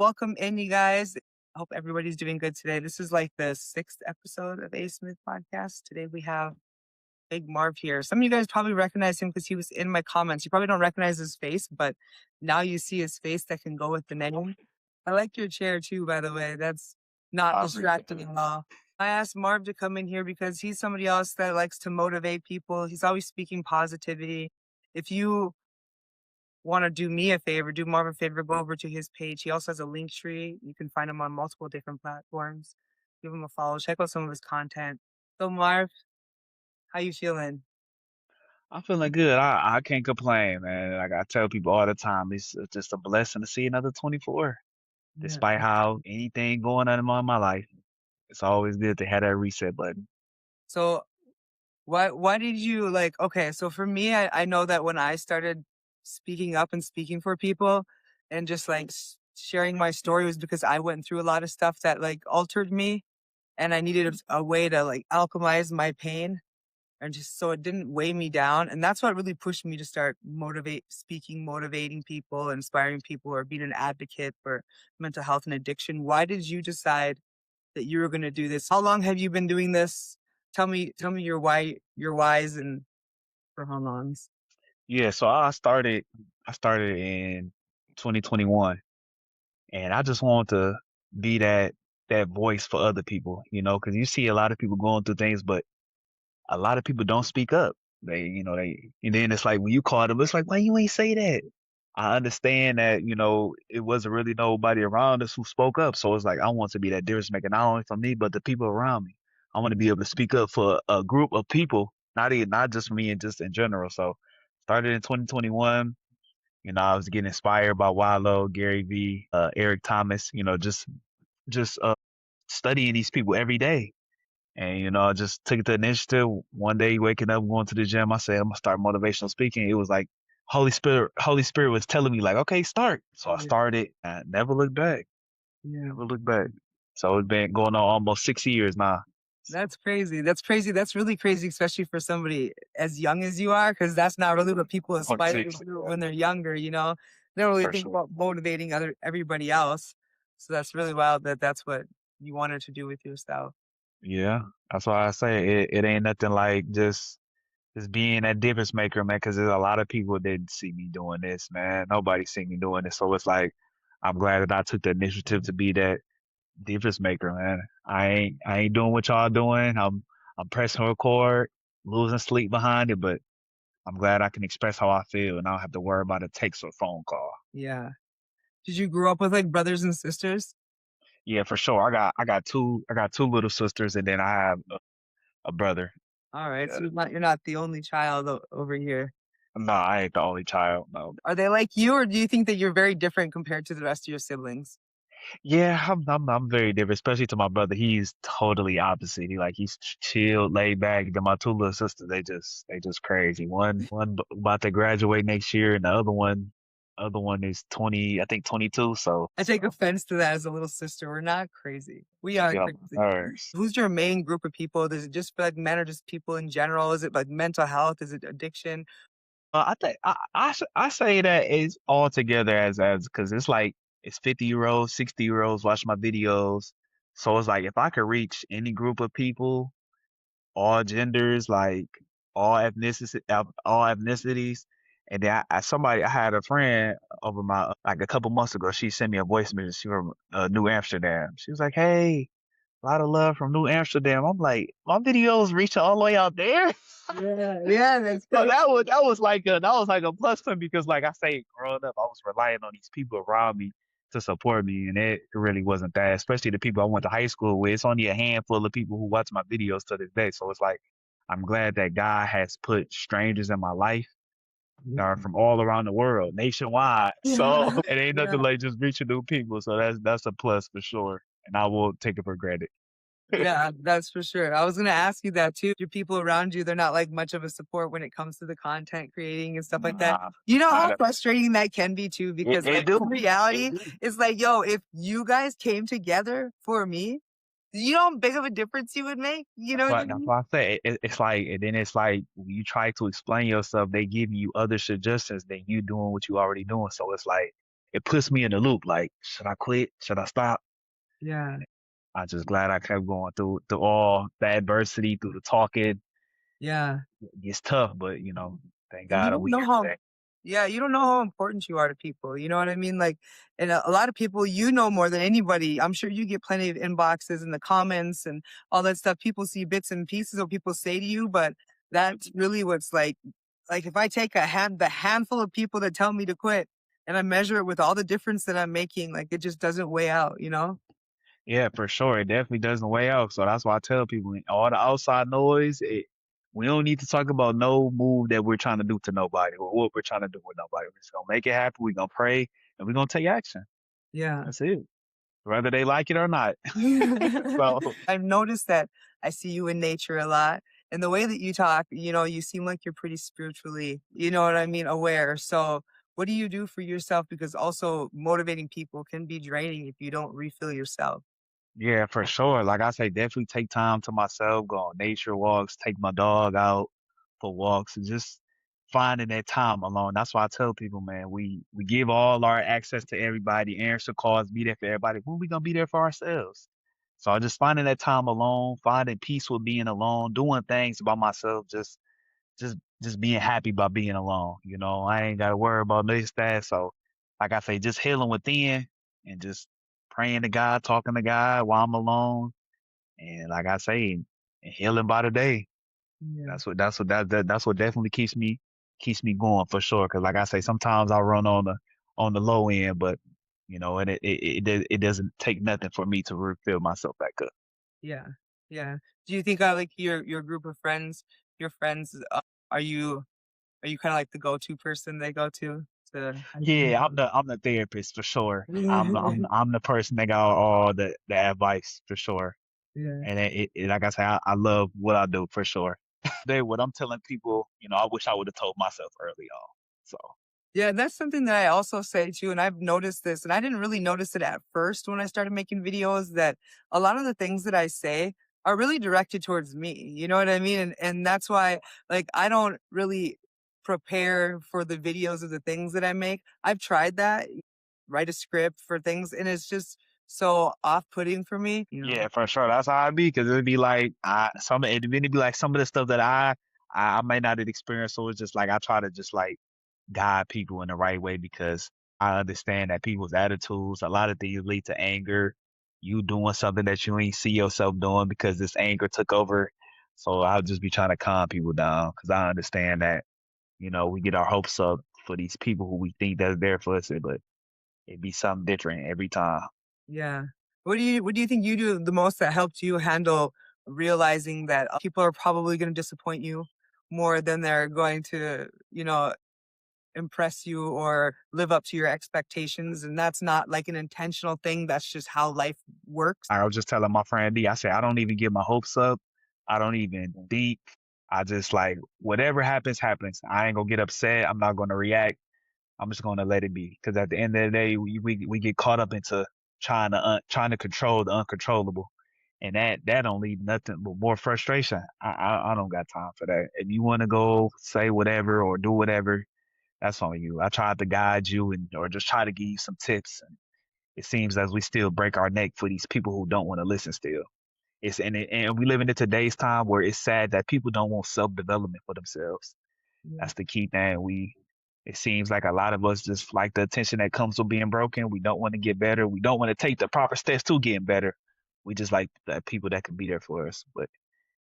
Welcome in, you guys. I hope everybody's doing good today. This is like the sixth episode of A Smith Podcast. Today we have Big Marv here. Some of you guys probably recognize him because he was in my comments. You probably don't recognize his face, but now you see his face that can go with the name. I like your chair too, by the way. That's not distracting at all. I asked Marv to come in here because he's somebody else that likes to motivate people. He's always speaking positivity. If you want to do me a favor, do Marv a favor, go over to his page. He also has a link tree. You can find him on multiple different platforms. Give him a follow. Check out some of his content. So Marv, how you feeling? I'm feeling good. I can't complain, man. Like I tell people all the time, it's just a blessing to see another 24. Yeah. Despite how anything going on in my life, it's always good to have that reset button. So why did you like okay, so for me, I know that when I started speaking up and speaking for people and just like sharing my story was because I went through a lot of stuff that like altered me and I needed a way to like alchemize my pain and just so it didn't weigh me down. And that's what really pushed me to start motivating people, inspiring people, or being an advocate for mental health and addiction. Why did you decide that you were going to do this? How long have you been doing this? Tell me your whys and for how long. Yeah, so I started in 2021, and I just want to be that voice for other people, because you see a lot of people going through things, but a lot of people don't speak up. And then it's like when you call them, it's like, why you ain't say that? I understand that, it wasn't really nobody around us who spoke up. So it's like, I want to be that difference maker, not only for me, but the people around me. I want to be able to speak up for a group of people, not just me and just in general. So started in 2021. I was getting inspired by Wallow, Gary V, Eric Thomas, just studying these people every day. And, I just took the initiative one day, waking up, going to the gym. I said, I'm gonna start motivational speaking. It was like Holy Spirit was telling me like, okay, start. So I Yeah. started and never looked back. Yeah. Never looked back. So it's been going on almost 6 years now. That's crazy. That's crazy. That's really crazy, especially for somebody as young as you are, because that's not really what people aspire to 26. do Yeah, when they're younger, you know? They don't really for think sure. about motivating everybody else. So that's really wild that that's what you wanted to do with yourself. Yeah. That's why I say it ain't nothing like just being that difference maker, man, because there's a lot of people that didn't see me doing this, man. Nobody see me doing this. So it's like I'm glad that I took the initiative to be that difference maker, man. I ain't doing what y'all doing. I'm pressing record, losing sleep behind it, but I'm glad I can express how I feel and I don't have to worry about a text or phone call. Yeah. Did you grow up with like brothers and sisters? Yeah, for sure. I got two little sisters and then I have a brother. All right. Yeah. So you're not the only child over here. No, I ain't the only child. No. Are they like you, or do you think that you're very different compared to the rest of your siblings? Yeah, I'm very different, especially to my brother. He's totally opposite. He's chill, laid back. Then my two little sisters, they just crazy. One about to graduate next year, and the other one is 20, I think 22. So I take offense to that as a little sister. We're not crazy. We are yeah, crazy. hers. Who's your main group of people? Does it just feel like men or just people in general? Is it like mental health? Is it addiction? I think I say that it's all together as because it's like it's 50-year-olds, 60-year-olds watch my videos. So it's like if I could reach any group of people, all genders, like all ethnicities. And then I had a friend over my like a couple months ago. She sent me a voice message. She from New Amsterdam. She was like, "Hey, a lot of love from New Amsterdam." I'm like, my videos reach all the way out there. Yeah, yeah, that's So crazy. that was like a plus for me because like I say, growing up, I was relying on these people around me to support me, and it really wasn't that. Especially the people I went to high school with. It's only a handful of people who watch my videos to this day. So it's like I'm glad that God has put strangers in my life that are from all around the world, nationwide. So Yeah, it ain't nothing yeah. like just reaching new people. So that's a plus for sure, and I will take it for granted. Yeah, that's for sure. I was gonna ask you that too. Your people around you, they're not like much of a support when it comes to the content creating and stuff like that. Nah, You know not how at all. frustrating that can be too, It, because it like do. in It reality, do. it's like, yo, if you guys came together for me, you know how big of a difference you would make? You know That's what why I that's mean? why I say it's like and then it's like when you try to explain yourself, they give you other suggestions than you doing what you already doing. So it's like it puts me in the loop. Like, should I quit? Should I stop? Yeah. And I'm just glad I kept going through all the adversity, through the talking. Yeah. It gets tough, but thank And you God don't we know here how today. yeah, you don't know how important you are to people, you know what I mean? Like, and a lot of people you know more than anybody. I'm sure you get plenty of inboxes in the comments and all that stuff. People see bits and pieces of what people say to you, but that's really what's like if I take the handful of people that tell me to quit and I measure it with all the difference that I'm making, like it just doesn't weigh out, you know? Yeah, for sure. It definitely doesn't weigh out. So that's why I tell people all the outside noise, we don't need to talk about no move that we're trying to do to nobody or what we're trying to do with nobody. We're just gonna make it happen. We're gonna pray and we're gonna take action. Yeah. That's it. Whether they like it or not. So I've noticed that I see you in nature a lot. And the way that you talk, you seem like you're pretty spiritually, you know what I mean, aware. So, what do you do for yourself? Because also motivating people can be draining if you don't refill yourself. yeah, for sure. Like I say, definitely take time to myself, go on nature walks, take my dog out for walks, and just finding that time alone. That's why I tell people, man, we give all our access to everybody, answer calls, be there for everybody. When we gonna be there for ourselves? So I just finding that time alone, finding peace with being alone, doing things by myself, just being happy by being alone. I ain't gotta worry about this, that. So like I say, just healing within and just praying to God, talking to God while I'm alone. And like I say, and healing by the day. Yeah. That's what definitely keeps me going for sure. Cause like I say, sometimes I run on the low end, but and it doesn't take nothing for me to refill myself back up. Yeah. Yeah. Do you think like your group of friends, your friends, are you are you kind of like the go-to person they go to Yeah, I'm the therapist for sure. I'm the person that got all the advice for sure. Yeah. And like I say, I love what I do for sure. What I'm telling people, I wish I would have told myself early on. So Yeah, that's something that I also say too, and I've noticed this, and I didn't really notice it at first when I started making videos, that a lot of the things that I say are really directed towards me. You know what I mean? And that's why like I don't really prepare for the videos of the things that I make. I've tried that, write a script for things, and it's just so off-putting for me, you know. yeah, for sure. That's how I be because it'd be like it'd be like some of the stuff that I may not have experienced. So it's just like I try to just like guide people in the right way because I understand that people's attitudes, a lot of things lead to anger. You doing something that you ain't see yourself doing because this anger took over. So I'll just be trying to calm people down because I understand that, we get our hopes up for these people who we think that's there for us, but it'd be something different every time. Yeah. What do you think you do the most that helped you handle realizing that people are probably gonna disappoint you more than they're going to, impress you or live up to your expectations, and that's not like an intentional thing, that's just how life works? I was just telling my friend D, I said, I don't even get my hopes up. I don't even think. I just like whatever happens, happens. I ain't gonna get upset. I'm not gonna react. I'm just gonna let it be. Because at the end of the day, we get caught up into trying to control the uncontrollable, and that don't lead nothing but more frustration. I don't got time for that. If you want to go say whatever or do whatever, that's on you. I tried to guide you and or just try to give you some tips, and it seems as we still break our neck for these people who don't want to listen. Still, and we live in today's time where it's sad that people don't want self development for themselves. Yeah, That's the key thing. It seems like a lot of us just like the attention that comes with being broken. We don't want to get better. We don't want to take the proper steps to getting better. We just like the people that can be there for us. But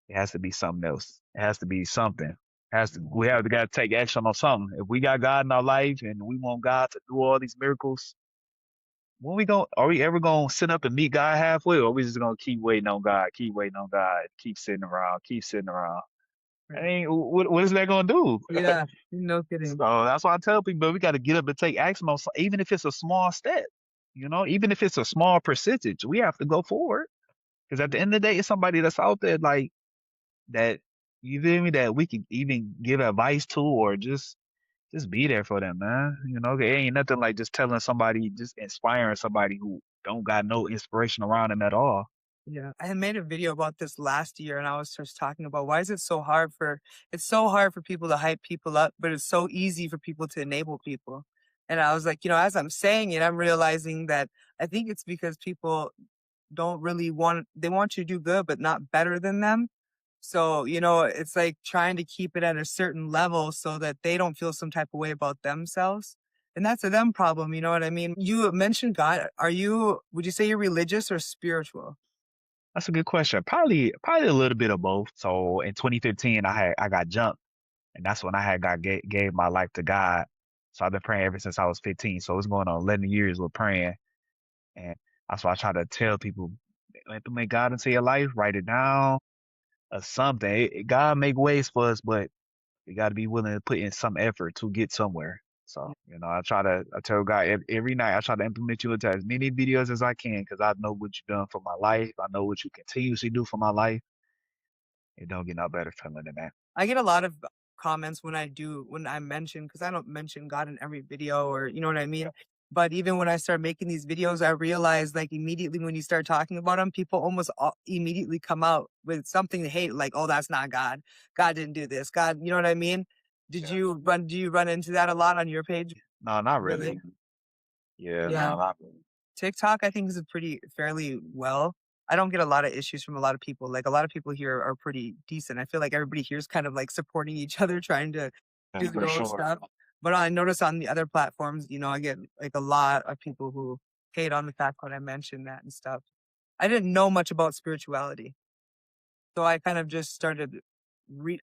it has to be something else. It has to be something. We have to got to take action on something. If we got God in our life and we want God to do all these miracles, are we ever gonna sit up and meet God halfway, or are we just gonna keep waiting on God, keep sitting around, keep sitting around? I right. mean, what is that gonna do? Yeah, no kidding. So that's why I tell people we got to get up and take action on, even if it's a small step. Even if it's a small percentage, we have to go forward. Because at the end of the day, it's somebody that's out there like that. You feel me? That we can even give advice to, or just be there for them, man. It ain't nothing like just telling somebody, just inspiring somebody who don't got no inspiration around them at all. Yeah, I had made a video about this last year, and I was just talking about why is it so hard for it's so hard for people to hype people up, but it's so easy for people to enable people. And I was like, as I'm saying it, I'm realizing that I think it's because people don't really they want you to do good, but not better than them. So, it's like trying to keep it at a certain level so that they don't feel some type of way about themselves. And that's a them problem, you know what I mean? You mentioned God. Would you say you're religious or spiritual? That's a good question. Probably a little bit of both. So in 2015, I got jumped, and that's when I had gave my life to God. So I've been praying ever since I was 15. So it's going on 11 years with praying, and that's why I try to tell people, implement God into your life, write it down, or something. God make ways for us, but we got to be willing to put in some effort to get somewhere. So, I tell God every night, I try to implement you into as many videos as I can because I know what you've done for my life. I know what you continuously do for my life. It don't get no better feeling than that. I get a lot of comments when I mention, because I don't mention God in every video, or you know what I mean? But even when I start making these videos, I realize like immediately when you start talking about them, people almost immediately come out with something to hate, like, oh, that's not God. God didn't do this. God, you know what I mean? Do you run into that a lot on your page? No, not really. Really? Yeah, Yeah. no, not really. TikTok, I think, is a pretty fairly well. I don't get a lot of issues from a lot of people. Like, a lot of people here are pretty decent. I feel like everybody here is kind of like supporting each other, trying to do Yeah, their for own sure. stuff. But I notice on the other platforms, I get like a lot of people who hate on the fact that I mentioned that and stuff. I didn't know much about spirituality. So I kind of just started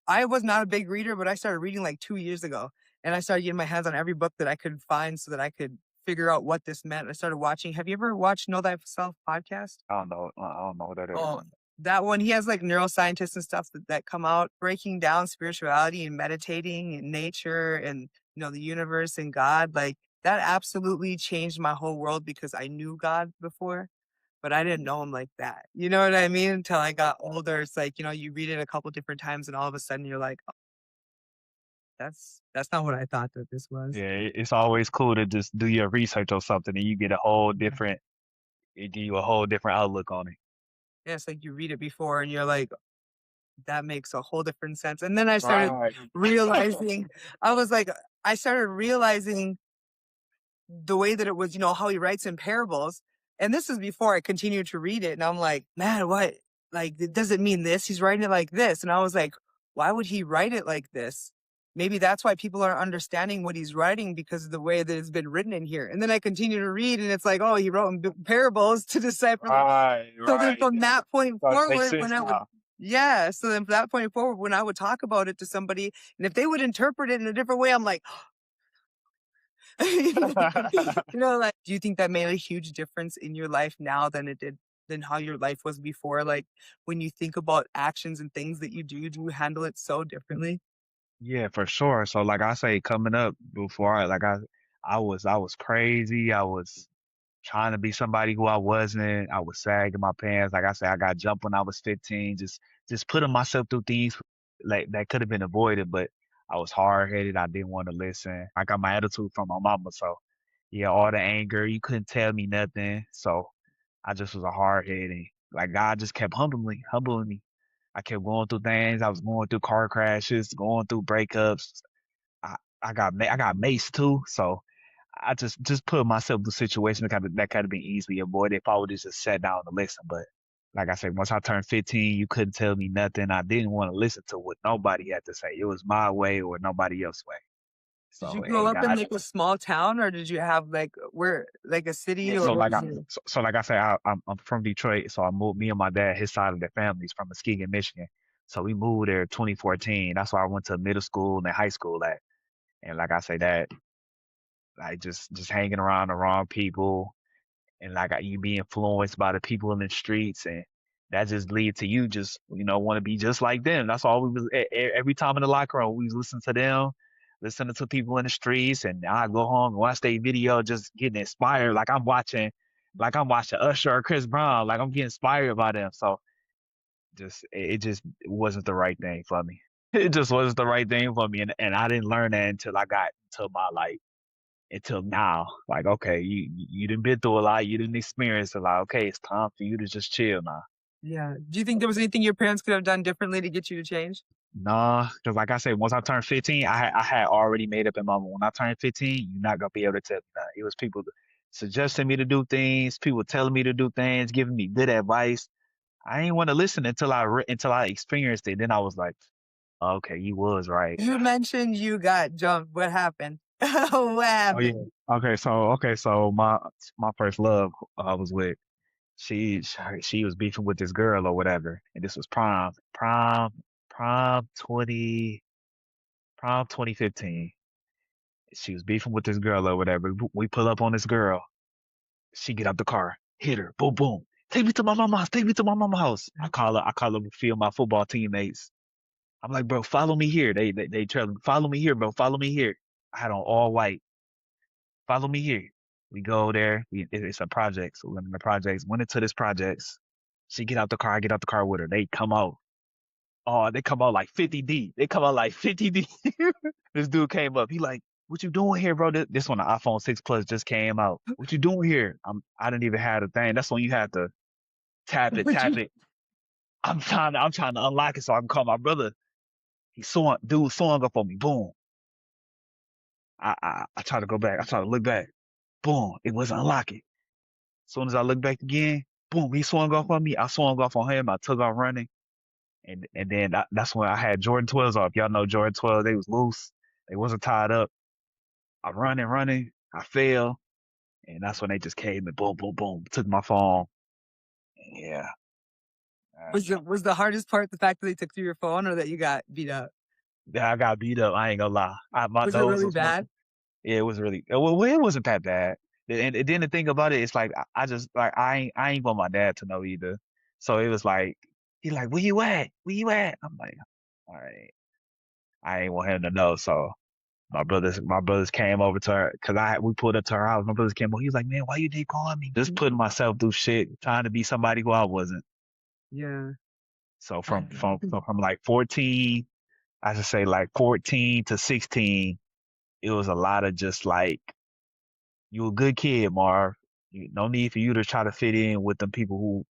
I was not a big reader, but I started reading like 2 years ago, and I started getting my hands on every book that I could find so that I could figure out what this meant. I started watching. Have you ever watched Know Thyself podcast? I don't know what that is. Oh, that one, he has like neuroscientists and stuff that come out breaking down spirituality and meditating and nature and, the universe and God. Like, that absolutely changed my whole world because I knew God before, but I didn't know him like that. You know what I mean? Until I got older. It's like, you read it a couple different times and all of a sudden you're like, "Oh, that's not what I thought that this was." Yeah, it's always cool to just do your research or something, and you get a whole different, it give you a whole different outlook on it. Yeah, it's like you read it before and you're like, that makes a whole different sense. And then I started Right. realizing, I was like, I started realizing the way that it was, how he writes in parables. And this is before I continued to read it. And I'm like, man, what? Like, it doesn't mean this. He's writing it like this. And I was like, why would he write it like this? Maybe that's why people aren't understanding what he's writing because of the way that it's been written in here. And then I continue to read, and it's like, oh, he wrote in parables to decipher. Right, So then right. from that point Starting to make forward, sense now. yeah. So then from that point forward, when I would talk about it to somebody, and if they would interpret it in a different way, I'm like, like, do you think that made a huge difference in your life now than how your life was before? Like, when you think about actions and things that you do you handle it so differently? Yeah, for sure. So like I say, coming up before I was crazy. I was trying to be somebody who I wasn't. I was sagging my pants. Like I said, I got jumped when I was 15. Just putting myself through things like that could have been avoided, but I was hard headed. I didn't want to listen. I got my attitude from my mama. So yeah, all the anger, you couldn't tell me nothing. So I just was a hard head, and like God just kept humbling me. I kept going through things. I was going through car crashes, going through breakups. I got maced too, so I just put myself in a situation that could have been easily avoided if I would have just sat down and listened. But like I said, once I turned 15, you couldn't tell me nothing. I didn't want to listen to what nobody had to say. It was my way or nobody else's way. Did you So grow and up in God, like a small town, or did you have like a city, or so what like was I it? so like I say, I'm from Detroit, so I moved. Me and my dad, his side of the family is from Muskegon, Michigan. So we moved there 2014. That's why I went to middle school and high school at. And like I say that, like just hanging around the wrong people, and like you be influenced by the people in the streets, and that just lead to you just want to be just like them. That's all we was every time in the locker room we was listening to them, listening to people in the streets, and I go home and watch their video, just getting inspired, like I'm watching Usher or Chris Brown, like I'm getting inspired by them. So it just wasn't the right thing for me. It just wasn't the right thing for me, and I didn't learn that until I got to my like until now. Like, okay, you didn't been through a lot, you didn't experience a lot. Okay, it's time for you to just chill now. Yeah. Do you think there was anything your parents could have done differently to get you to change? Nah, because like I said, once I turned 15, I had already made up in my mind. When I turned 15, you're not gonna be able to tell me that. It was people suggesting me to do things, people telling me to do things, giving me good advice. I ain't want to listen until until I experienced it. Then I was like, okay, you was right. You mentioned you got jumped. What happened? What Oh yeah. happened? Okay, so my first love I was with she was beefing with this girl or whatever, and this was prom 2015. She was beefing with this girl or whatever. We pull up on this girl. She get out the car, hit her, boom, boom. Take me to my mama's house. Take me to my mama's house. I call her a few of my football teammates. I'm like, bro, follow me here. They tell me, follow me here, bro. Follow me here. I had on all white. Follow me here. We go there. It's a project. So we went in the projects. Went into this projects. She get out the car. I get out the car with her. They come out. Oh, they come out like 50 deep. They come out like 50 deep. This dude came up. He like, what you doing here, bro? This one, the iPhone 6 Plus just came out. What you doing here? I didn't even have the thing. That's when you have to Would tap you? it. I'm trying to unlock it so I can call my brother. Dude swung up on me. Boom. I try to go back. I try to look back. Boom. It wasn't unlocking. As soon as I look back again, boom, he swung off on me. I swung off on him. I took off running. And then that's when I had Jordan 12s off. Y'all know Jordan 12, they was loose. They wasn't tied up. I running. I fell. And that's when they just came and boom, boom, boom, took my phone. Yeah. Uh, Was the hardest part the fact that they took through your phone or that you got beat up? yeah, I got beat up. I ain't gonna lie. My Was it nose really was, bad? yeah, it was really, well, it wasn't that bad. And then the thing about it, it's like, I just, like, I ain't want my dad to know either. So it was like, he like, where you at? Where you at? I'm like, all right. I ain't want him to know. So my brothers came over to her because we pulled up to her house. My brothers came over. He was like, man, why you did calling me? Just putting myself through shit, trying to be somebody who I wasn't. Yeah. So I from like 14, I should say like 14 to 16, it was a lot of just like, you a good kid, Marv. No need for you to try to fit in with them people who,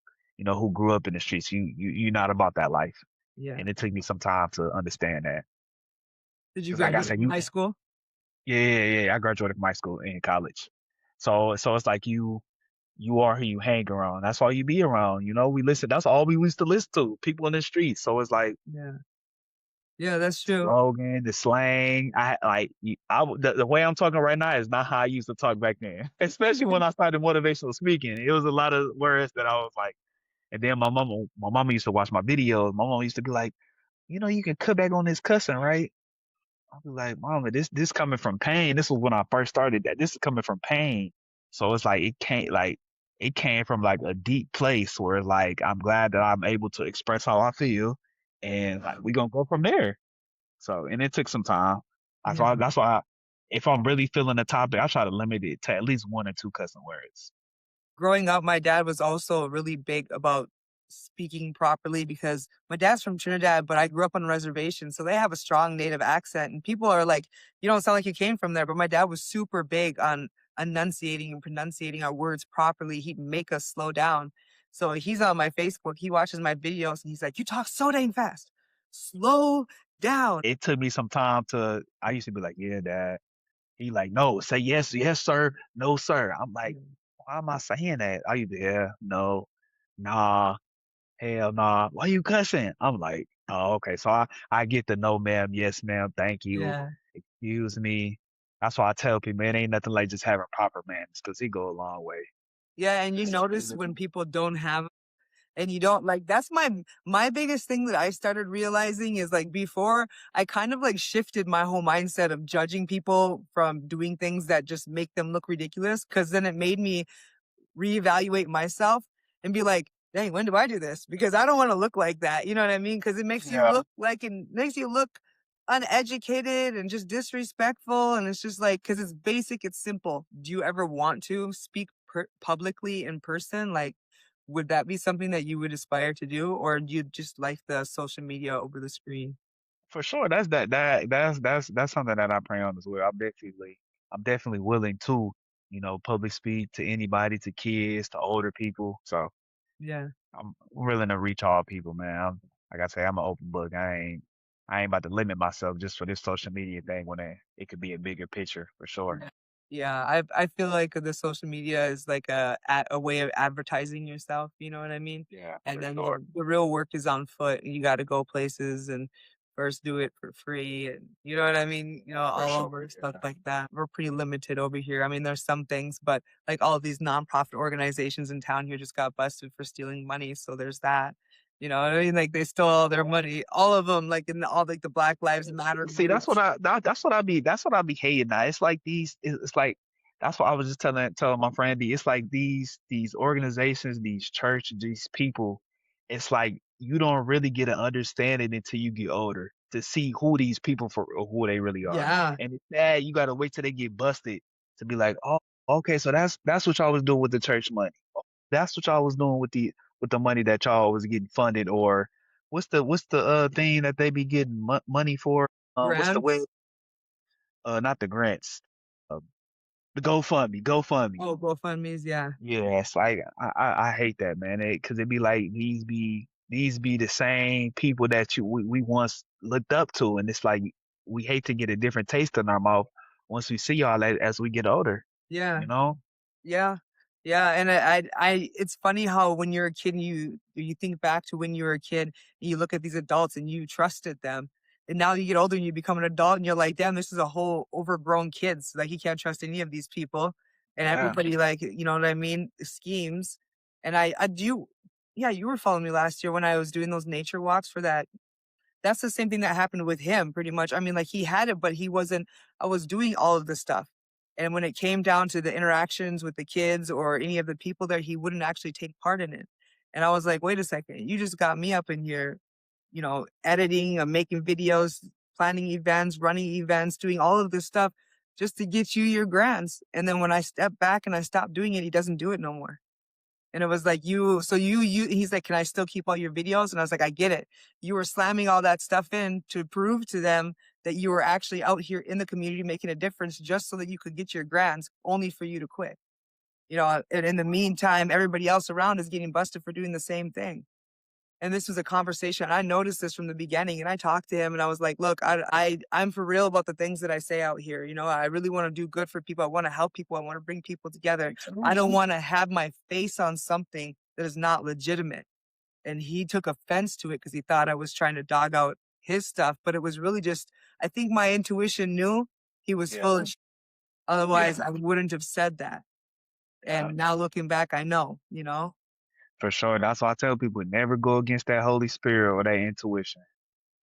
who grew up in the streets. You're not about that life. Yeah. And it took me some time to understand that. Did you Cause like I graduate said, from high school? yeah. I graduated from high school and college. So it's like you are who you hang around. That's all you be around. We listen. That's all we used to listen to. People in the streets. So it's like Yeah. Yeah, that's true. slogan, the slang. I like the way I'm talking right now is not how I used to talk back then. Especially when I started motivational speaking. It was a lot of words that I was like. And then my mama used to watch my videos. My mama used to be like, you can cut back on this cussing, right? I was like, Mama, this coming from pain. This was when I first started that. This is coming from pain. So it's like it came from like a deep place where like I'm glad that I'm able to express how I feel, and like we gonna go from there. So and it took some time. Yeah. That's why if I'm really feeling the topic, I try to limit it to at least one or two cussing words. Growing up, my dad was also really big about speaking properly because my dad's from Trinidad, but I grew up on a reservation. So they have a strong native accent. And people are like, you don't sound like you came from there. But my dad was super big on enunciating and pronunciating our words properly. He'd make us slow down. So he's on my Facebook. He watches my videos and he's like, you talk so dang fast. Slow down. It took me some time to. I used to be like, yeah, Dad. He like, no, say yes, yes, sir, no, sir. I'm like, why am I saying that? Are you there? No, nah, hell nah. Why you cussing? I'm like, oh, okay. So I get the no, ma'am, yes, ma'am, thank you, Yeah. excuse me. That's why I tell people, man, ain't nothing like just having proper manners because it go a long way. Yeah. And you notice when people don't have and you don't like that's my biggest thing that I started realizing is like before I kind of like shifted my whole mindset of judging people from doing things that just make them look ridiculous because then it made me reevaluate myself and be like, dang, when do I do this? Because I don't want to look like that. You know what I mean? Because it makes you Yeah, look like and makes you look uneducated and just disrespectful. And it's just like, because it's basic, it's simple. Do you ever want to speak publicly in person? Like, would that be something that you would aspire to do? Or do you just like the social media over the screen? for sure. That's something that I pray on as well. I'm definitely willing to, public speak to anybody, to kids, to older people. So Yeah. I'm willing to reach all people, man. Like I say, I'm an open book. I ain't. I ain't about to limit myself just for this social media thing when it could be a bigger picture for sure. Yeah. Yeah, I feel like the social media is like a way of advertising yourself, you know what I mean? Yeah, And for then sure. the real work is on foot, and you gotta go places and first do it for free, and you know what I mean? You know, For all sure. over stuff Yeah. like that. We're pretty limited over here. I mean, there's some things, but like all of these nonprofit organizations in town here just got busted for stealing money, so there's that. You know what I mean? Like they stole all their money, all of them, like in all like the Black Lives Matter See, groups. that's what I be hating now. It's like it's like that's what I was just telling my friend D. It's like these organizations, these churches, these people. It's like you don't really get an understanding until you get older to see who these people for or who they really are. Yeah, And it's sad you got to wait till they get busted to be like, oh, okay, so that's what y'all was doing with the church money. That's what y'all was doing with the money that y'all was getting funded, or what's the thing that they be getting money for? What's the way? grants. Not the grants. Uh, the GoFundMe, GoFundMe. Oh, GoFundMe's, yeah. Yeah, it's like I hate that, man. Because it be like these be the same people that we once looked up to, and it's like we hate to get a different taste in our mouth once we see y'all as we get older. Yeah. You know? Yeah. Yeah, and I it's funny how when you're a kid, you think back to when you were a kid, and you look at these adults and you trusted them, and now you get older and you become an adult and you're like, "Damn, this is a whole overgrown kids, like, you can't trust any of these people," and Yeah. everybody, like, you know what I mean, schemes, and I do yeah, you were following me last year when I was doing those nature walks for that. That's the same thing that happened with him pretty much. I mean, like, he had it, but he wasn't I was doing all of this stuff. And when it came down to the interactions with the kids or any of the people there, he wouldn't actually take part in it. And I was like, "Wait a second, you just got me up in here, you know, editing, making videos, planning events, running events, doing all of this stuff just to get you your grants." And then when I step back and I stop doing it, he doesn't do it no more. And it was like, you he's like, "Can I still keep all your videos?" And I was like, "I get it. You were slamming all that stuff in to prove to them that you were actually out here in the community making a difference just so that you could get your grants, only for you to quit." You know, and in the meantime, everybody else around is getting busted for doing the same thing. And this was a conversation. I noticed this from the beginning, and I talked to him and I was like, "Look, I'm for real about the things that I say out here. You know, I really want to do good for people. I want to help people. I want to bring people together. I don't want to have my face on something that is not legitimate." And he took offense to it because he thought I was trying to dog out his stuff, but it was really just I think my intuition knew he was Yeah. full of otherwise I wouldn't have said that. Yeah. And now looking back, I know, you know? For sure. That's why I tell people never go against that Holy Spirit or that intuition.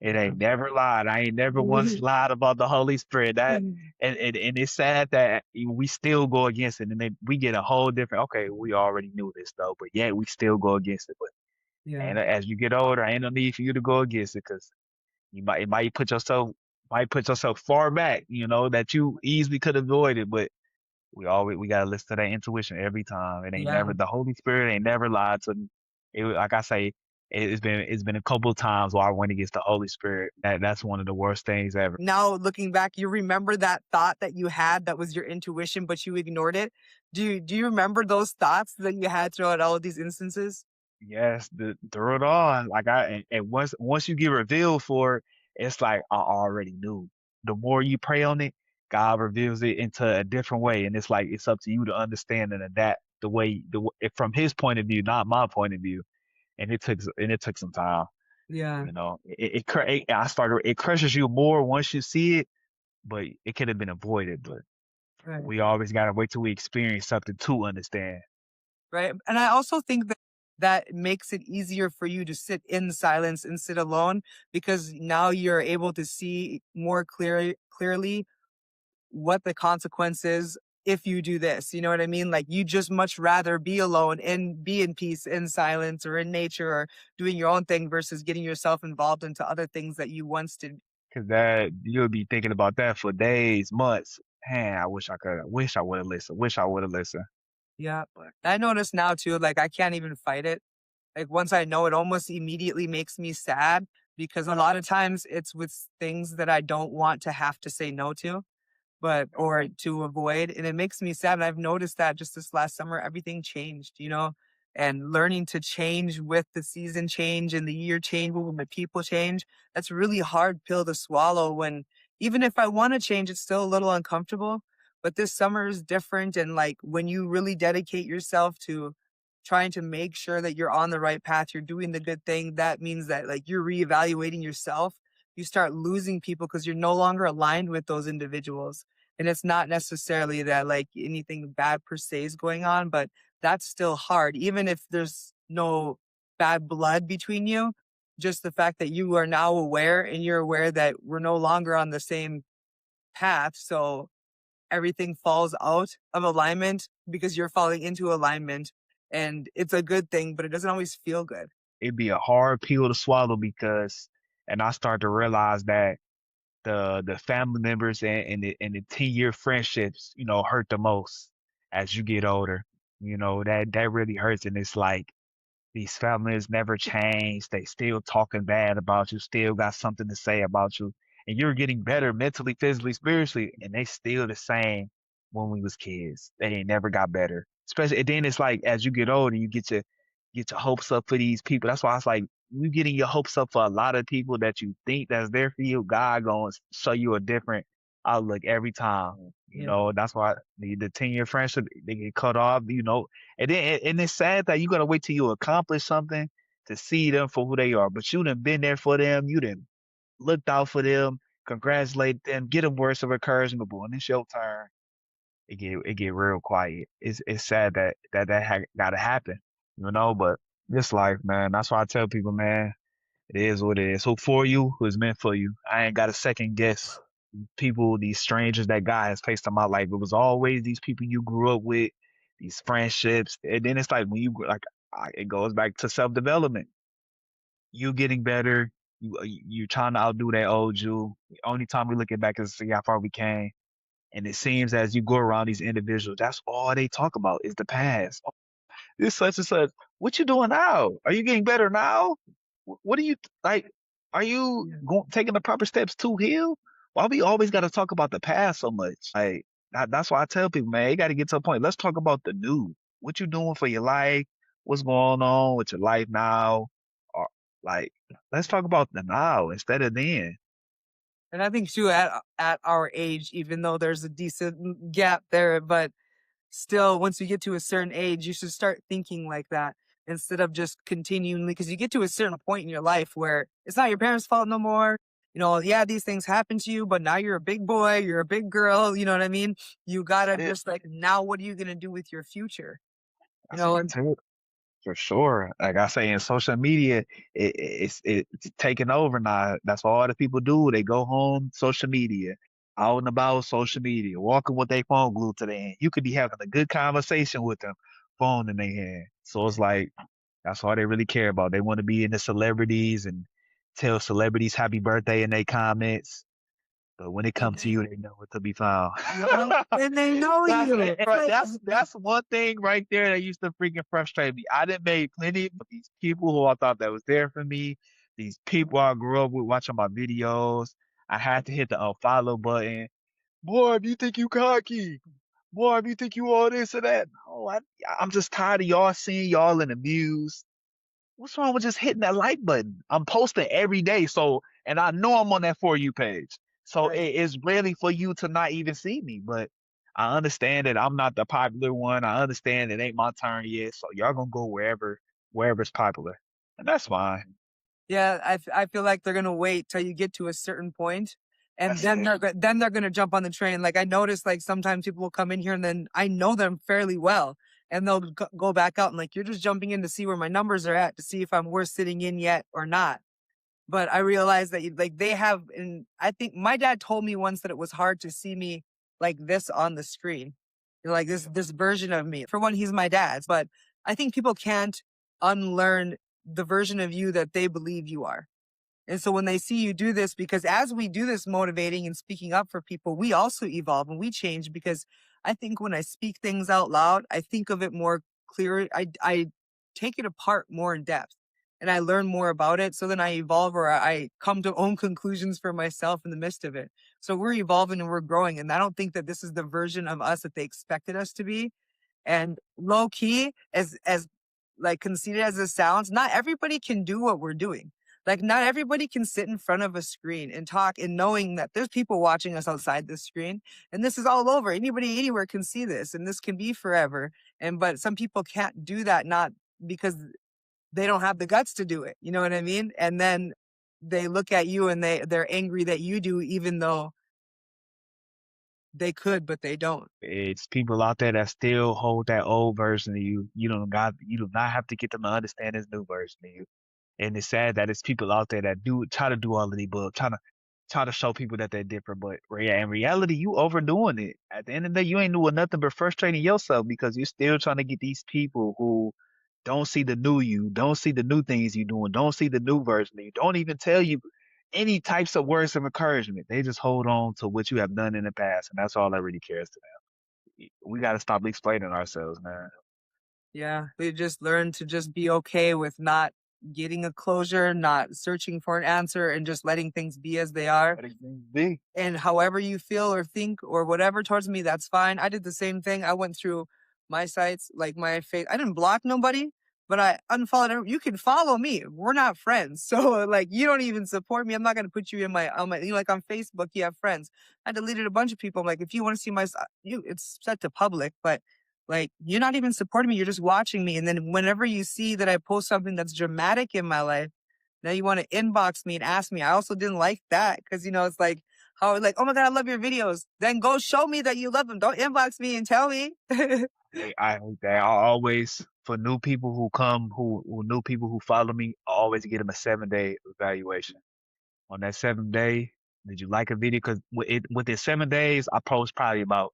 It Yeah. ain't never lied. I ain't never once lied about the Holy Spirit. That and it's sad that we still go against it, and then we get a whole different. Okay, we already knew this though, but yet we still go against it. But Yeah. and as you get older, ain't no need for you to go against it because it might put yourself far back. You know that you easily could avoid it, but we gotta listen to that intuition every time. It ain't Yeah. never the Holy Spirit ain't never lied to me. Like I say, it's been a couple of times where I went against the Holy Spirit. That's one of the worst things ever. Now looking back, you remember that thought that you had that was your intuition, but you ignored it? Do you remember those thoughts that you had throughout all of these instances? Yes, through it all, like and once you get revealed for it, it's like I already knew. The more you pray on it, God reveals it into a different way, and it's like it's up to you to understand and adapt from His point of view, not my point of view. And it took some time. Yeah. You know, it crushes you more once you see it, but it could have been avoided. But Right. we always gotta wait till we experience something to understand. Right. And I also think that that makes it easier for you to sit in silence and sit alone because now you're able to see more clearly what the consequence is if you do this. You know what I mean? Like you just much rather be alone and be in peace, in silence, or in nature, or doing your own thing versus getting yourself involved into other things that you once did. Cause that you'll be thinking about that for days, months. Man, I wish I would have listened. Wish I would have listened. Yeah. But I notice now too, like I can't even fight it. Like once I know, it almost immediately makes me sad because a lot of times it's with things that I don't want to have to say no to, but or to avoid. And it makes me sad. And I've noticed that just this last summer, everything changed, you know? and learning to change with the season change and the year change when the people change. That's a really hard pill to swallow when even if I want to change, it's still a little uncomfortable. But this summer is different. And like when you really dedicate yourself to trying to make sure that you're on the right path, you're doing the good thing, that means that like you're reevaluating yourself. You start losing people because you're no longer aligned with those individuals. And it's not necessarily that like anything bad per se is going on, but that's still hard. Even if there's no bad blood between you, just the fact that you are now aware and you're aware that we're no longer on the same path. So everything falls out of alignment because you're falling into alignment. And it's a good thing, but it doesn't always feel good. It'd be a hard pill to swallow because, and I start to realize that the family members and the 10-year friendships, hurt the most as you get older. That really hurts. And it's like, these families never change. They still talking bad about you, still got something to say about you. And you're getting better mentally, physically, spiritually, and they still the same when we was kids. They ain't never got better. Especially and then it's like as you get older, you get your hopes up for these people. That's why it's like you getting your hopes up for a lot of people that you think that's there for you. God going to show you a different outlook every time. Yeah. That's why the 10-year friendship they get cut off. And it's sad that you gotta wait till you accomplish something to see them for who they are. But you done been there for them. You done looked out for them, congratulate them, get them words of encouragement. But when it's your turn, it get real quiet. It's sad that gotta happen. But this life, man. That's why I tell people, man, it is what it is. Who for you, who is meant for you. I ain't got to second guess people, these strangers that God has placed in my life. It was always these people you grew up with, these friendships. And then it's like when it goes back to self development. You getting better. You trying to outdo that old you. The only time we looking back is to see how far we came. And it seems as you go around these individuals, that's all they talk about is the past. This such and such. What you doing now? Are you getting better now? What are you like? Are you taking the proper steps to heal? Why we always got to talk about the past so much? Like that's why I tell people, man, you got to get to a point. Let's talk about the new. What you doing for your life? What's going on with your life now? Or like, let's talk about the now instead of then. And I think too, at our age, even though there's a decent gap there, but still, once you get to a certain age, you should start thinking like that instead of just continually, because you get to a certain point in your life where it's not your parents' fault no more. Yeah, these things happen to you, but now you're a big boy, you're a big girl, you know what I mean? You gotta That's it. just like, now what are you gonna do with your future? That's me And too. For sure. Like I say, in social media, it's taking over now. That's what all the people do. They go home, social media, out and about social media, walking with their phone glued to their hand. You could be having a good conversation with them, phone in their hand. So it's like that's all they really care about. They want to be in the celebrities and tell celebrities happy birthday in their comments. But when it comes to you, they know what to be found. and they know That's you. It's right. like, That's one thing right there that used to freaking frustrate me. I done made plenty of these people who I thought that was there for me. These people I grew up with watching my videos. I had to hit the unfollow button. Boy, if you think you cocky. Boy, if you think you all this or that. No, I'm just tired of y'all seeing y'all in the views. What's wrong with just hitting that like button? I'm posting every day, and I know I'm on that For You page. So right. it is really for you to not even see me. But I understand that I'm not the popular one. I understand it ain't my turn yet. So y'all gonna go wherever's popular. And that's fine. Yeah, I feel like they're gonna wait till you get to a certain point, and That's then it. they're gonna jump on the train. Like I noticed, like sometimes people will come in here, and then I know them fairly well, and they'll go back out and like you're just jumping in to see where my numbers are at to see if I'm worth sitting in yet or not. But I realized that like they have, and I think my dad told me once that it was hard to see me like this on the screen, like this version of me. For one, he's my dad's, but I think people can't unlearn the version of you that they believe you are. And so when they see you do this, because as we do this motivating and speaking up for people, we also evolve and we change because I think when I speak things out loud, I think of it more clear. I take it apart more in depth and I learn more about it. So then I evolve or I come to own conclusions for myself in the midst of it. So we're evolving and we're growing. And I don't think that this is the version of us that they expected us to be. And low key, as like conceited as it sounds, not everybody can do what we're doing. Like, not everybody can sit in front of a screen and talk and knowing that there's people watching us outside this screen and this is all over. Anybody anywhere can see this and this can be forever. And but some people can't do that, not because they don't have the guts to do it. You know what I mean? And then they look at you and they're angry that you do, even though they could, but they don't. It's people out there that still hold that old version of you. You do not have to get them to understand this new version of you. And it's sad that it's people out there that do try to do all of the above, try to show people that they're different. But in reality, you overdoing it. At the end of the day, you ain't doing nothing but frustrating yourself because you're still trying to get these people who don't see the new you, don't see the new things you're doing, don't see the new version of you, don't even tell you any types of words of encouragement. They just hold on to what you have done in the past, and that's all that really cares to them. We got to stop explaining ourselves, man. Yeah, they just learn to just be okay with not getting a closure, not searching for an answer, and just letting things be as they are. Let things be. And however you feel or think or whatever towards me, that's fine. I did the same thing. I went through my sites, like my face. I didn't block nobody, but I unfollowed. You can follow me. We're not friends, so like you don't even support me. I'm not gonna put you in my you know, like on Facebook. You have friends. I deleted a bunch of people. I'm like, if you want to see my, it's set to public, but like you're not even supporting me. You're just watching me. And then whenever you see that I post something that's dramatic in my life, now you want to inbox me and ask me. I also didn't like that because you know it's like how like, oh my God, I love your videos. Then go show me that you love them. Don't inbox me and tell me. I hate that. I always for new people who come who new people who follow me, I always get them a 7 day evaluation. On that 7th day, did you like a video? Because within 7 days, I post probably about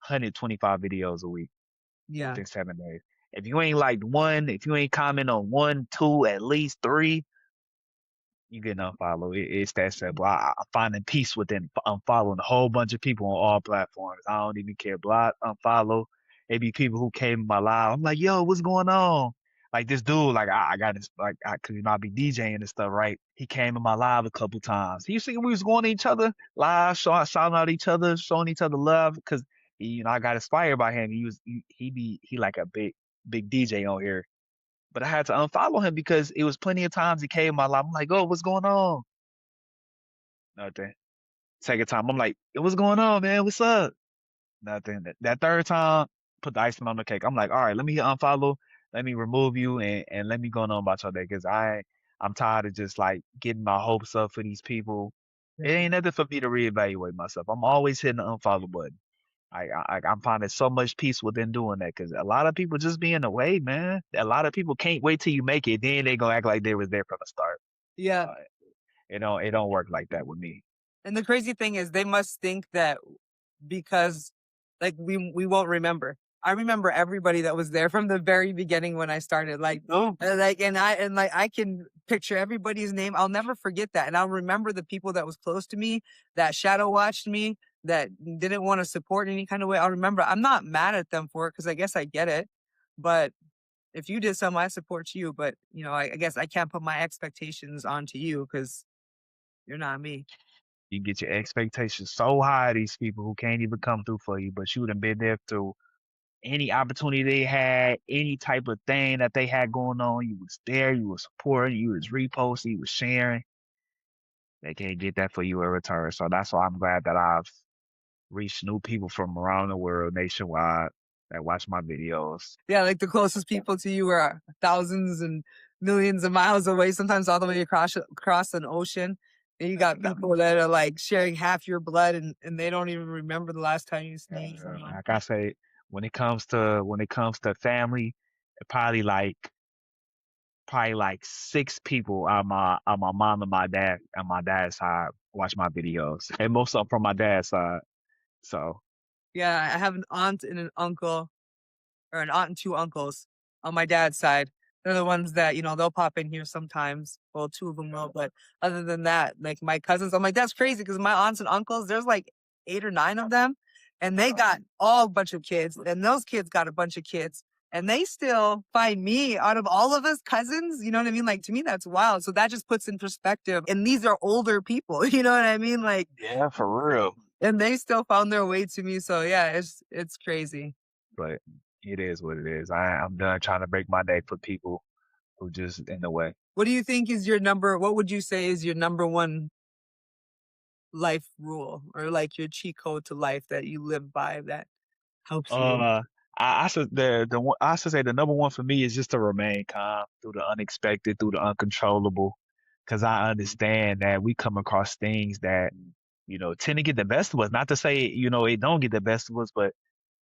125 videos a week Yeah. within 7 days. If you ain't liked one, if you ain't comment on one, two, at least three, you get unfollowed. It's that simple. I'm finding peace within unfollowing a whole bunch of people on all platforms. I don't even care. Block, unfollow. It be people who came in my live. I'm like, yo, what's going on? Like this dude, like I got this, like cause you know I be DJing and stuff, right? He came in my live a couple times. You see, we was going to each other live, shouting out each other, showing each other love, cause you know I got inspired by him. He like a big DJ on here, but I had to unfollow him because it was plenty of times he came in my life. I'm like, oh, what's going on? Nothing. Second time, I'm like, yo, what's going on, man? What's up? Nothing. That third time, put the icing on the cake. I'm like, all right, let me unfollow, let me remove you, and let me go on about your day because I'm tired of just like getting my hopes up for these people. It ain't nothing for me to reevaluate myself. I'm always hitting the unfollow button. I'm finding so much peace within doing that because a lot of people just be in the way, man. A lot of people can't wait till you make it, then they gonna act like they was there from the start. Yeah. Uh, it don't work like that with me. And the crazy thing is they must think that because like we won't remember. I remember everybody that was there from the very beginning when I started. No, And like I can picture everybody's name. I'll never forget that. And I'll remember the people that was close to me, that shadow watched me, that didn't want to support in any kind of way. I'll remember. I'm not mad at them for it because I guess I get it. But if you did something, I support you. But you know, I guess I can't put my expectations onto you because you're not me. you get your expectations so high, these people who can't even come through for you, but you done been there through any opportunity they had, any type of thing that they had going on. You was there, you was supporting, you was reposting, you was sharing. They can't get that for you in return. So that's why I'm glad that I've reached new people from around the world nationwide that watch my videos. Yeah, like the closest people to you are thousands and millions of miles away, sometimes all the way across an ocean. And you got people that are like sharing half your blood and they don't even remember the last time you seen someone. Like I say, when it comes to family, probably like 6 people on my mom and my dad and my dad's side watch my videos, and most of them from my dad's side. So Yeah, I have an aunt and an uncle, or an aunt and two uncles on my dad's side. They're the ones that, you know, they'll pop in here sometimes. Well, two of them will, but other than that, like my cousins, I'm like, that's crazy because my aunts and uncles, there's like 8 or 9 of them, and they got all a bunch of kids, and those kids got a bunch of kids. And they still find me out of all of us cousins. You know what I mean? Like to me, that's wild. So that just puts in perspective. And these are older people. You know what I mean? Like, yeah, for real. and they still found their way to me. So yeah, it's crazy. But It is what it is. I'm done trying to break my neck for people who just in the way. What do you think is what would you say is your number one life rule or like your cheat code to life that you live by that helps you? Uh, I should I should say the number one for me is just to remain calm through the unexpected, through the uncontrollable, because I understand that we come across things that tend to get the best of us. Not to say it don't get the best of us, but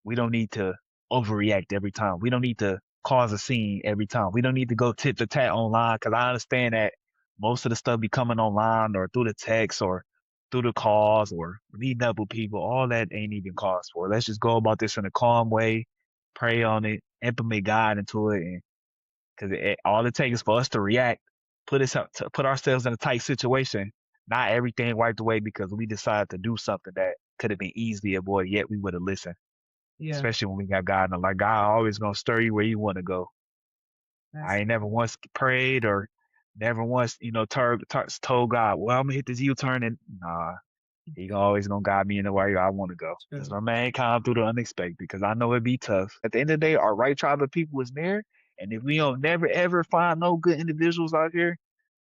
we don't need to overreact every time. We don't need to cause a scene every time. We don't need to go tit for tat online because I understand that most of the stuff be coming online or through the text or through the calls or meeting up with people. All that ain't even cause for. Let's just go about this in a calm way, pray on it, implement God into it, and because all it takes is for us to react, put ourselves in a tight situation. Not everything wiped away because we decided to do something that could have been easily avoided. Yet we would have listened, Yeah, especially when we got God. And like God always gonna stir you where you want to go. I that's ain't never once prayed or never once, told God, well, I'm gonna hit this U-turn and nah, he always gonna guide me in the way I want to go. Just true. remain calm through the unexpected because I know it'd be tough. At the end of the day, our right tribe of people is there. And if we don't never ever find no good individuals out here,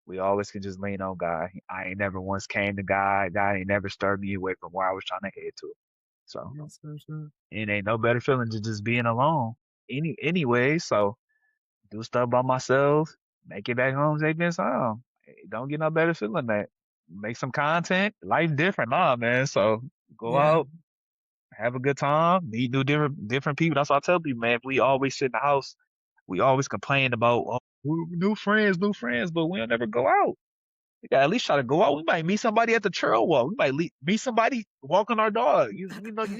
we always can just lean on God. I ain't never once came to God. God ain't never stirred me away from where I was trying to head to. So That's so true. it ain't no better feeling than just being alone. Anyway, so do stuff by myself, make it back home safe and sound. Don't get no better feeling than that. Make some content. Life different, nah, man. So go Yeah, out, have a good time, meet different people. That's what I tell people, man. If we always sit in the house, we always complain about new friends, but we don't ever go out. We gotta at least try to go out. We might meet somebody at the trail walk. We might meet somebody walking our dog. You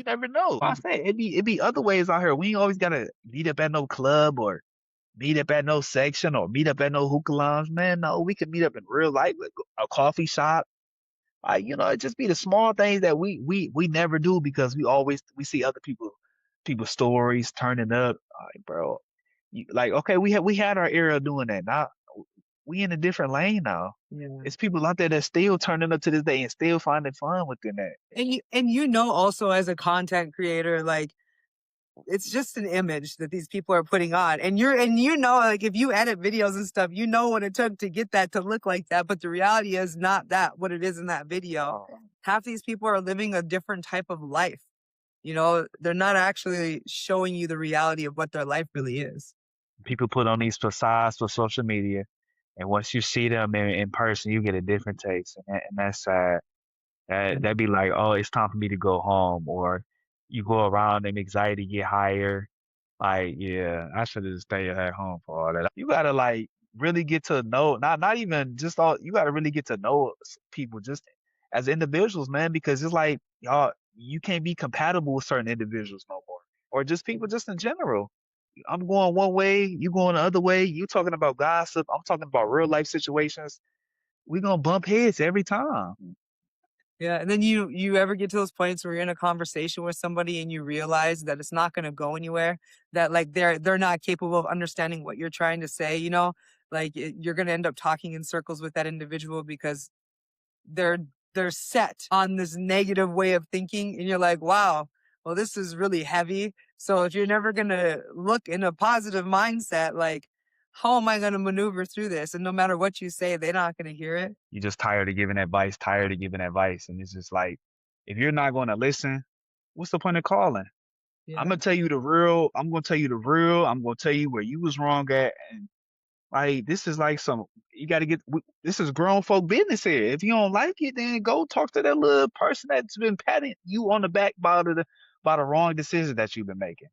never know. I say it be other ways out here. We ain't always gotta meet up at no club or meet up at no section or meet up at no hookah lounge, man. No, we can meet up in real life, like a coffee shop. It just be the small things that we never do because we see other people's stories turning up. Like, bro, like okay, we had our era of doing that. Now we in a different lane now. yeah. It's people out there that still turning up to this day and still finding fun within that. And also as a content creator, like it's just an image that these people are putting on. Like if you edit videos and stuff, you know what it took to get that to look like that. But the reality is not that what it is in that video. Half these people are living a different type of life. They're not actually showing you the reality of what their life really is. People put on these facades for social media, and once you see them in person, you get a different taste, and that's sad. That'd be like, oh, it's time for me to go home, or you go around and anxiety get higher. Like, yeah, I should have stayed at home for all that. You gotta like really get to know, not even just all. You gotta really get to know people just as individuals, man, because it's like y'all, you can't be compatible with certain individuals no more, or just people just in general. I'm going one way, you going the other way. You talking about gossip, I'm talking about real life situations. We gonna bump heads every time. Yeah, and then you ever get to those points where you're in a conversation with somebody and you realize that it's not going to go anywhere, that like they're not capable of understanding what you're trying to say, like you're going to end up talking in circles with that individual because they're they're set on this negative way of thinking and you're like, "Wow, well this is really heavy." So if you're never going to look in a positive mindset, like how am I going to maneuver through this? And no matter what you say, they're not going to hear it. You just tired of giving advice. And it's just like, if you're not going to listen, what's the point of calling? I'm Yeah. going to tell you the real. I'm going to tell you the real. I'm going to tell you where you was wrong at. And like, this is like you got to this is grown folk business here. If you don't like it, then go talk to that little person that's been patting you on the back by the wrong decision that you've been making.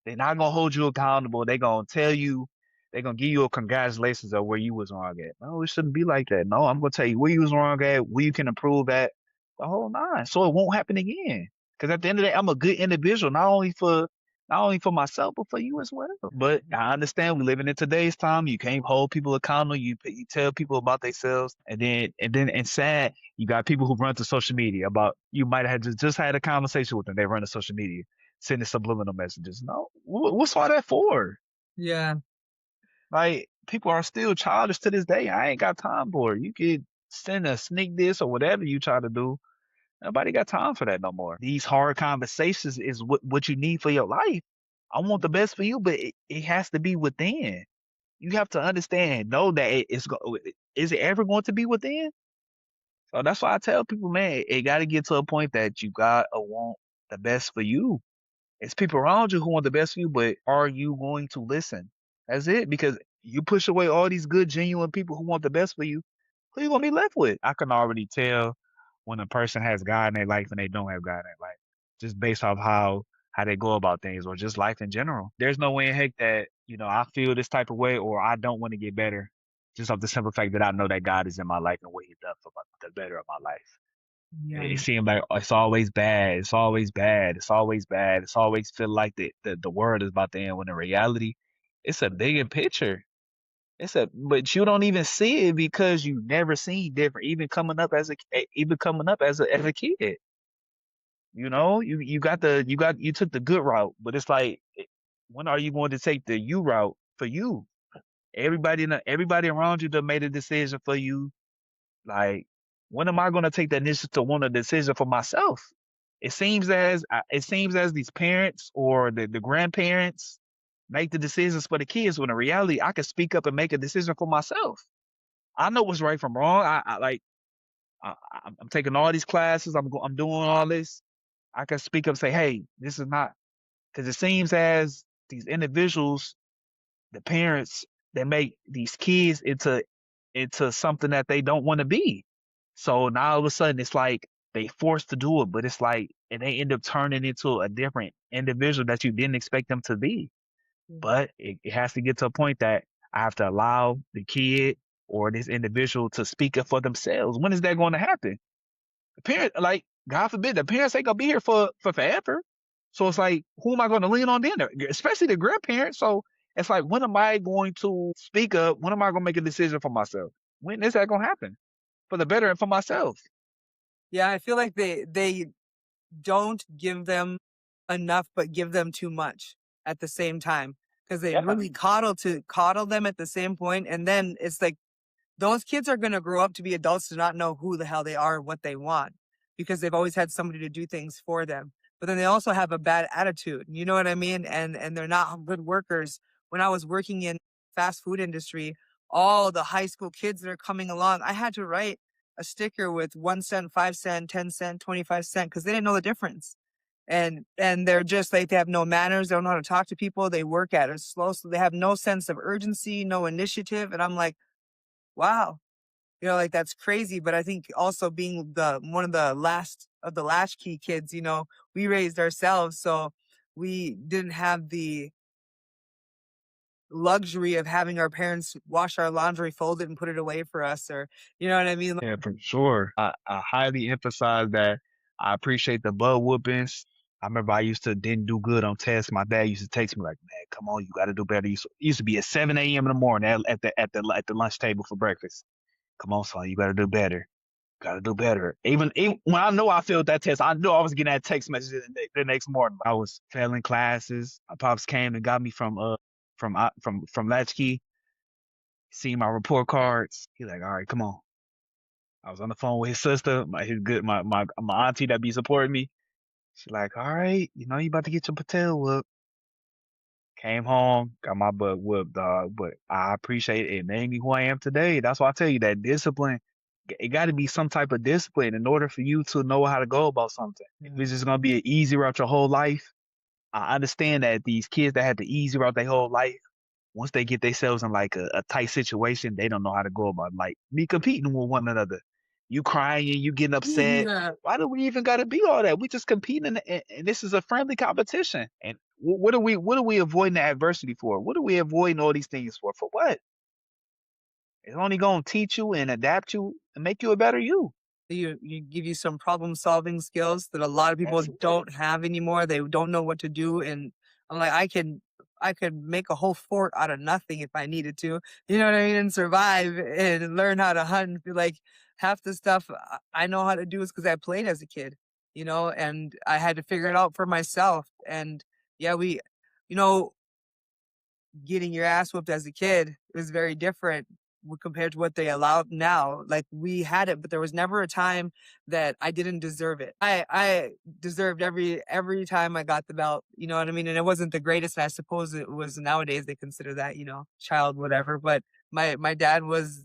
They're not gonna hold you accountable. They're gonna tell you, they're gonna give you a congratulations of where you was wrong at. No, it shouldn't be like that. No, I'm gonna tell you where you was wrong at, where you can improve at, the whole nine. So it won't happen again. Because at the end of the day, I'm a good individual, not only for myself, but for you as well. But I understand we living in today's time. You can't hold people accountable. You tell people about themselves, and sad, you got people who run to social media about you might have just had a conversation with them. They run to social media sending subliminal messages. No, what's all that for? Yeah. Like people are still childish to this day. I ain't got time for it. You could send a sneak this or whatever you try to do. Nobody got time for that no more. These hard conversations is what you need for your life. I want the best for you, but it has to be within. You have to understand, know that is it ever going to be within? So that's why I tell people, man, it got to get to a point that you got to want the best for you. It's people around you who want the best for you, but are you going to listen? That's it. Because you push away all these good, genuine people who want the best for you, who you gonna be left with? I can already tell when a person has God in their life and they don't have God in their life, just based off how they go about things or just life in general. There's no way in heck that I feel this type of way or I don't want to get better, just off the simple fact that I know that God is in my life and what He does for the better of my life. It Yeah. seemed like it's always bad. It's always bad. It's always bad. It's always feel like the world is about to end. When in reality, it's a bigger picture. But you don't even see it because you never seen different. Even coming up as a kid. You took the good route, but it's like, when are you going to take the you route for you? Everybody around you that made a decision for you. Like, when am I going to take the initiative to want a decision for myself? It seems as these parents or the grandparents make the decisions for the kids, when in reality I can speak up and make a decision for myself. I know what's right from wrong. I'm taking all these classes. I'm doing all this. I can speak up and say, hey, this is not, because it seems as these individuals, the parents, they make these kids into something that they don't want to be. So now all of a sudden it's like they forced to do it, but it's like, and they end up turning into a different individual that you didn't expect them to be. But it has to get to a point that I have to allow the kid or this individual to speak up for themselves. When is that going to happen? The parent, like, God forbid, the parents ain't gonna be here for forever. So it's like, who am I going to lean on then? Especially the grandparents. So it's like, when am I going to speak up? When am I going to make a decision for myself? When is that going to happen? For the better and for myself. Yeah, I feel like they don't give them enough, but give them too much at the same time because they Yeah. really coddle them at the same point, and then it's like those kids are going to grow up to be adults to not know who the hell they are and what they want because they've always had somebody to do things for them. But then they also have a bad attitude. You know what I mean? And they're not good workers. When I was working in fast food industry, all the high school kids that are coming along, I had to write a sticker with 1 cent, 5 cent, 10 cent, 25 cent because they didn't know the difference. And they're just like they have no manners, they don't know how to talk to people, they work at it slow, so they have no sense of urgency, no initiative. And I'm like, wow, like that's crazy. But I think also being the one of the last of the latchkey kids, we raised ourselves. So we didn't have the luxury of having our parents wash our laundry, fold it, and put it away for us, or you know what I mean? Yeah, for sure. I highly emphasize that. I appreciate the butt whoopings. I remember I used to didn't do good on tests. My dad used to text me like, "Man, come on, you got to do better." It used to be at 7 a.m. in the morning at the lunch table for breakfast. Come on, son, you got to do better. Got to do better. Even when I know I failed that test, I knew I was getting that text message the next morning. I was failing classes. My pops came and got me from Latchkey. See my report cards. He like, all right, come on. I was on the phone with his sister, my auntie that be supporting me. She's like, all right, you about to get your patel whooped. Came home, got my butt whooped, dog. But I appreciate it. It made me who I am today. That's why I tell you that discipline, it got to be some type of discipline in order for you to know how to go about something. If Yeah. it's just going to be an easy route your whole life, I understand that these kids that had the easy route their whole life, once they get themselves in like a tight situation, they don't know how to go about like me competing with one another. You crying, you getting upset. Yeah. Why do we even got to be all that? We just competing, and this is a friendly competition. And what are we avoiding the adversity for? What are we avoiding all these things for? For what? It's only going to teach you and adapt you and make you a better you. You give you some problem solving skills that a lot of people That's it. don't have anymore. They don't know what to do, and I'm like, I could make a whole fort out of nothing if I needed to. You know what I mean? And survive and learn how to hunt. And be like half the stuff I know how to do is because I played as a kid. And I had to figure it out for myself. And yeah, you know, getting your ass whooped as a kid was very different compared to what they allow now. Like we had it, but there was never a time that I didn't deserve it. I deserved every time I got the belt. You know what I mean? And it wasn't the greatest. And I suppose it was nowadays they consider that, child whatever. But my dad was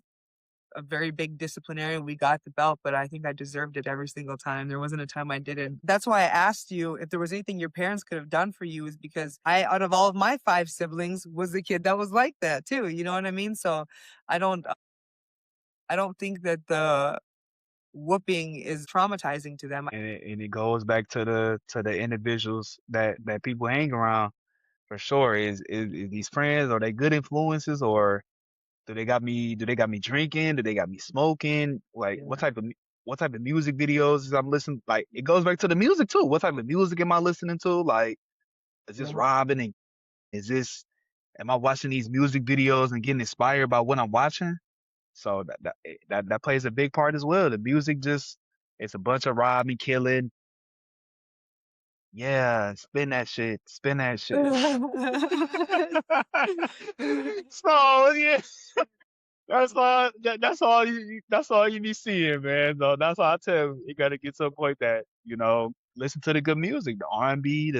a very big disciplinarian. We got the belt, but I think I deserved it every single time. There wasn't a time I didn't. That's why I asked you if there was anything your parents could have done for you, is because I, out of all of my five siblings, was the kid that was like that too. You know what I mean? So I don't, I don't think that the whooping is traumatizing to them. And it goes back to the individuals that people hang around for sure. Is these friends, are they good influences, or do they got me drinking? Do they got me smoking? Like Yeah, what type of music videos is I'm listening? Like it goes back to the music too. What type of music am I listening to? Like is this yeah. robbing and is this am I watching these music videos and getting inspired by what I'm watching? So that plays a big part as well. The music just it's a bunch of robbing, killing. Yeah, spin that shit. Spin that shit. So yeah. That's all you be seeing, man. So that's all I tell you. You gotta get to a point that, listen to the good music, the R&B,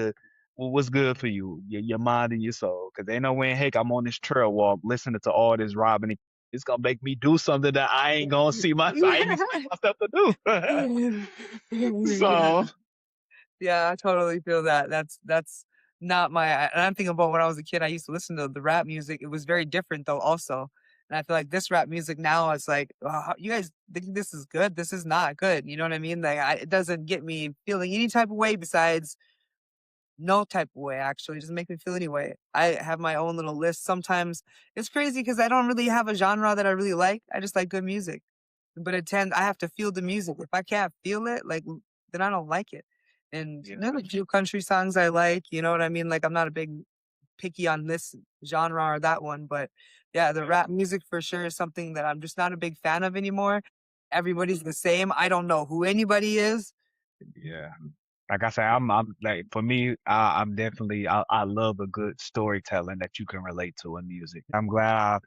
what's good for you, your mind and your soul. Cause ain't no way in heck I'm on this trail walk listening to all this Robin. It's gonna make me do something that I ain't expect myself to do. Yeah. So Yeah, I totally feel that. That's not and I'm thinking about when I was a kid, I used to listen to the rap music. It was very different though also. And I feel like this rap music now is like, oh, you guys think this is good? This is not good. You know what I mean? Like it doesn't get me feeling any type of way besides no type of way, actually. It doesn't make me feel any way. I have my own little list. Sometimes it's crazy because I don't really have a genre that I really like. I just like good music. But I have to feel the music. If I can't feel it, like, then I don't like it. And yeah, there's a few country songs I like, you know what I mean? Like, I'm not a big picky on this genre or that one, but yeah, the yeah, rap music for sure is something that I'm just not a big fan of anymore. Everybody's the same. I don't know who anybody is. yeah. Like I said, I'm like for me, I'm definitely I love a good storytelling that you can relate to in music. I'm glad I've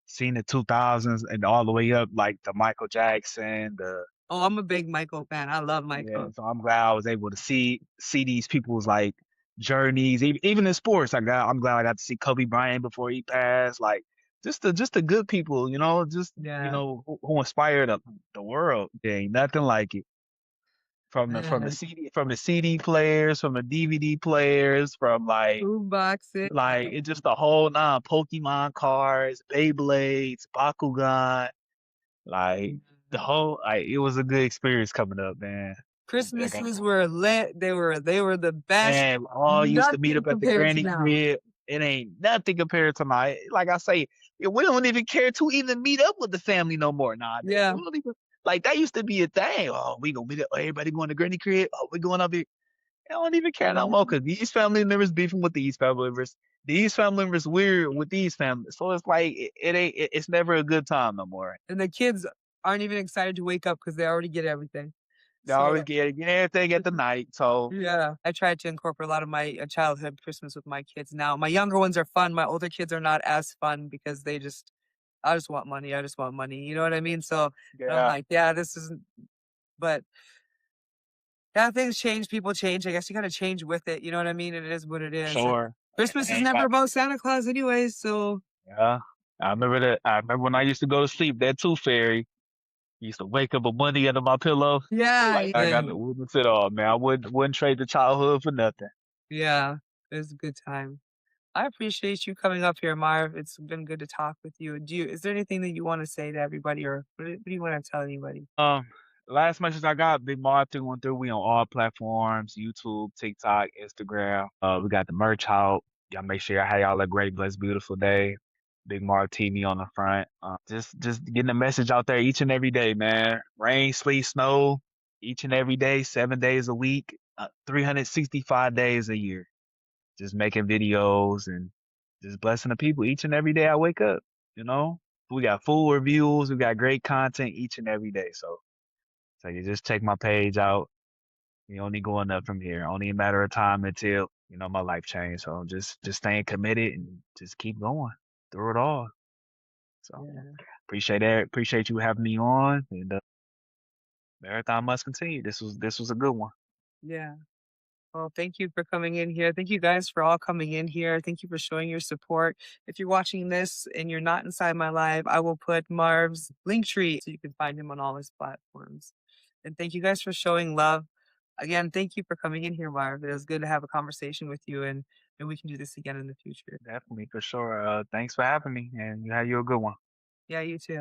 seen the 2000s and all the way up, like the Michael Jackson, the Oh, I'm a big Michael fan. I love yeah. Michael. So I'm glad I was able to see these people's like journeys, even in sports. I'm glad I got to see Kobe Bryant before he passed. Like just the good people, Yeah. who inspire the world. There ain't nothing like it. From the CD players, from the DVD players, from Boombox it. it's just the whole nine. Pokemon cards, Beyblades, Bakugan, like the whole it was a good experience coming up, man. Like I Christmases were lit. They were the best. Man, all used to meet Nothing up at the compared to granny now. crib. It ain't nothing compared to my like I say, yeah, we don't even care to even meet up with the family no more. Nah, Yeah. we don't even like that used to be a thing. Oh, we gonna meet up. Everybody going to granny crib. Oh, we going up here. I don't even care no more because these family members beefing with these family members. These family members weird with these families. So it's like it ain't. It's never a good time no more. And the kids aren't even excited to wake up because they already get everything. They So always get everything at the night. So yeah, I try to incorporate a lot of my childhood Christmas with my kids now. My younger ones are fun. My older kids are not as fun because I just want money. I just want money. You know what I mean? So I'm yeah, like, yeah, this isn't. But yeah, things change. People change. I guess you got to change with it. You know what I mean? And it is what it is. sure. Christmas is And never about Santa Claus, anyways. So yeah. I remember that. I remember when I used to go to sleep, that tooth fairy used to wake up with money under my pillow. yeah, Like I got yeah, the witness it all, man. I wouldn't trade the childhood for nothing. yeah. It was a good time. I appreciate you coming up here, Marv. It's been good to talk with you. Is there anything that you want to say to everybody, or what do you want to tell anybody? Last message I got, Big Marv 313. We on all platforms, YouTube, TikTok, Instagram. We got the merch out. Y'all make sure y'all have y'all a great, blessed, beautiful day. Big Marv TV on the front. Just getting the message out there each and every day, man. Rain, sleet, snow, each and every day, 7 days a week, 365 days a year. Just making videos and just blessing the people each and every day I wake up. You know, we got full reviews, we got great content each and every day. So you just check my page out. You only going up from here. Only a matter of time until my life changed. So just staying committed and just keep going through it all. So Yeah. Appreciate that. Appreciate you having me on, and marathon must continue. This was a good one. Yeah. Well, thank you for coming in here. Thank you guys for all coming in here. Thank you for showing your support. If you're watching this and you're not inside my live, I will put Marv's link tree so you can find him on all his platforms. And thank you guys for showing love. Again, thank you for coming in here, Marv. It was good to have a conversation with you, and we can do this again in the future. Definitely for sure. Thanks for having me, and you have you a good one. Yeah, you too.